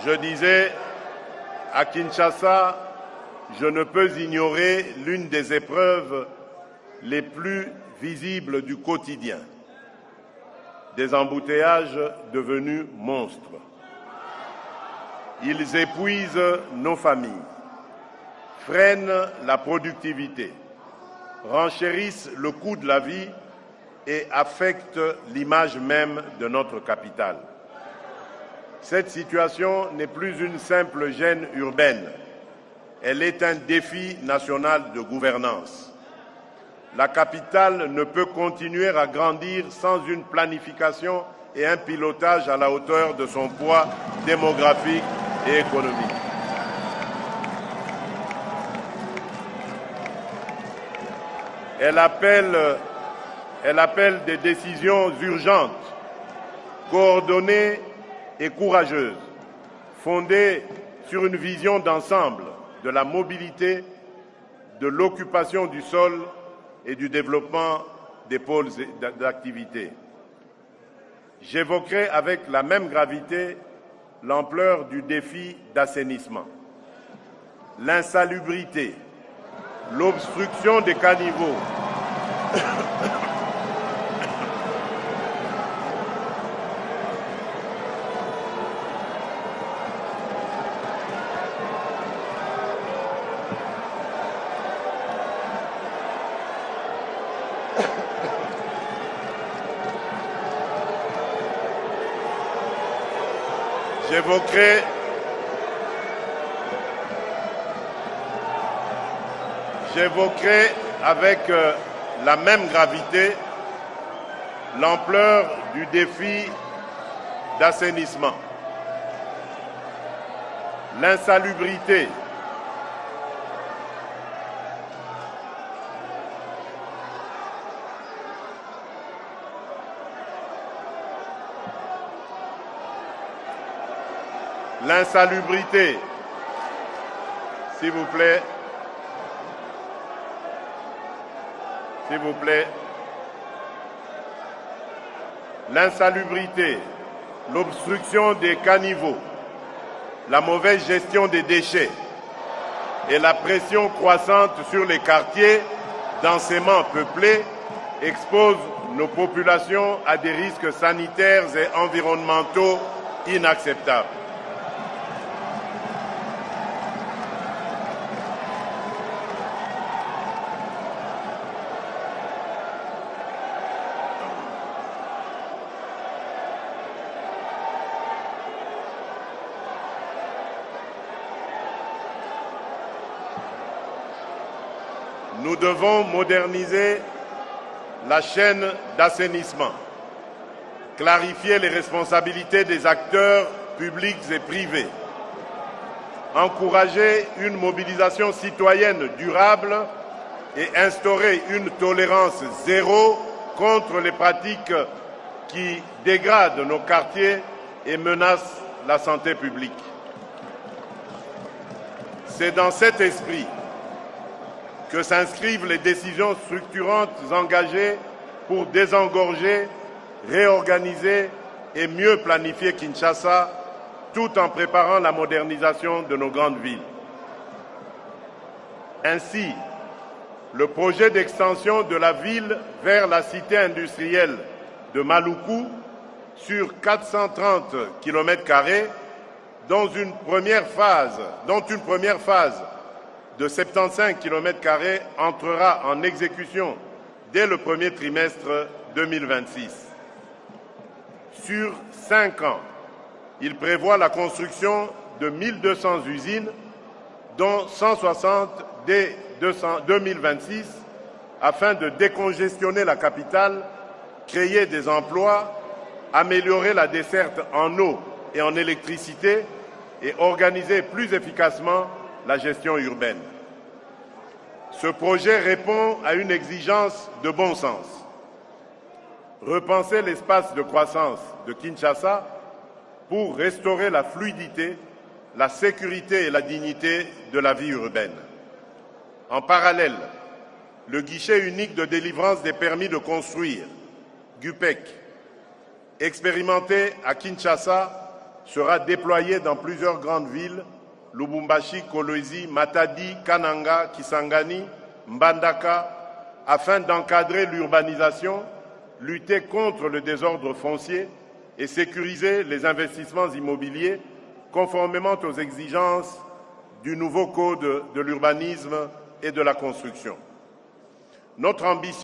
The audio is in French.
Je disais, à Kinshasa, je ne peux ignorer l'une des épreuves les plus visibles du quotidien. Des embouteillages devenus monstres. Ils épuisent nos familles, freinent la productivité, renchérissent le coût de la vie et affectent l'image même de notre capitale. Cette situation n'est plus une simple gêne urbaine, elle est un défi national de gouvernance. La capitale ne peut continuer à grandir sans une planification et un pilotage à la hauteur de son poids démographique et économique. Elle appelle des décisions urgentes, coordonnées et courageuses, fondées sur une vision d'ensemble de la mobilité, de l'occupation du sol et du développement des pôles d'activité. J'évoquerai avec la même gravité l'ampleur du défi d'assainissement, l'insalubrité, l'obstruction des caniveaux, J'évoquerai avec la même gravité l'ampleur du défi d'assainissement, l'insalubrité, s'il vous plaît, l'insalubrité, l'obstruction des caniveaux, la mauvaise gestion des déchets et la pression croissante sur les quartiers densément peuplés exposent nos populations à des risques sanitaires et environnementaux inacceptables. Nous devons moderniser la chaîne d'assainissement, clarifier les responsabilités des acteurs publics et privés, encourager une mobilisation citoyenne durable et instaurer une tolérance zéro contre les pratiques qui dégradent nos quartiers et menacent la santé publique. C'est dans cet esprit que s'inscrivent les décisions structurantes engagées pour désengorger, réorganiser et mieux planifier Kinshasa, tout en préparant la modernisation de nos grandes villes. Ainsi, le projet d'extension de la ville vers la cité industrielle de Maluku sur 430 km², dont une première phase de 75 km² entrera en exécution dès le premier trimestre 2026. Sur 5 ans, il prévoit la construction de 1200 usines, dont 160 dès 2026, afin de décongestionner la capitale, créer des emplois, améliorer la desserte en eau et en électricité et organiser plus efficacement la gestion urbaine. Ce projet répond à une exigence de bon sens. Repenser l'espace de croissance de Kinshasa pour restaurer la fluidité, la sécurité et la dignité de la vie urbaine. En parallèle, le guichet unique de délivrance des permis de construire, GUPEC, expérimenté à Kinshasa, sera déployé dans plusieurs grandes villes, Lubumbashi, Kolwezi, Matadi, Kananga, Kisangani, Mbandaka, afin d'encadrer l'urbanisation, lutter contre le désordre foncier et sécuriser les investissements immobiliers conformément aux exigences du nouveau Code de l'urbanisme et de la construction. Notre ambition